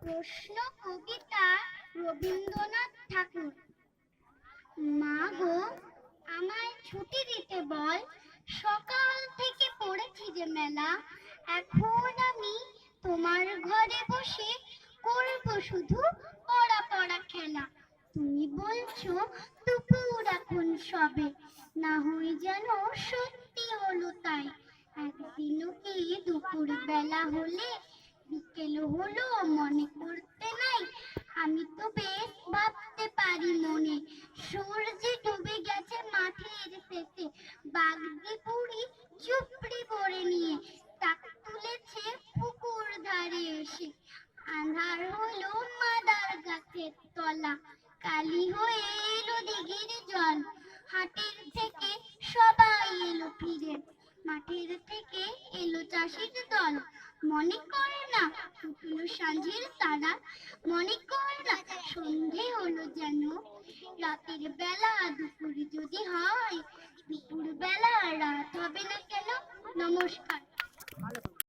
প্রশ্ন কবিতা রবীন্দ্রনাথ ঠাকুর। মা গো, আমায় ছুটি দিতে বল, সকাল থেকে পড়েছি যে মেলা। এখন আমি তোমার ঘরে বসে করব শুধু পড়া পড়া খেলা। তুমি বলছো দুপুর এখন সবে, না হই যেন সত্যি হলো তাই। একদিনও কি দুপুর বেলা হলে বিকেল হলো মনে করতে নাই? আমি তো বেশ ভাবতে পারি মনে, সূর্য ডুবে গেছে মাঠের শেষে, বাগদি বুড়ি চুপড়ি ভরে নিয়ে তাক তুলেছে পুকুর ধারে এসে। আঁধার হলো মাদার গাছের তলা, কালি হয়ে এলো দিঘির জল। হাটের থেকে সবাই এলো ফিরে, মাঠের থেকে এলো চাষির দল। মনে করে না ফুটলো সাঁঝের তারা, মনে করে না সন্ধে হলো যেন। রাতের বেলা দুপুর যদি হয়, দুপুর বেলা রাত হবে না কেন? নমস্কার।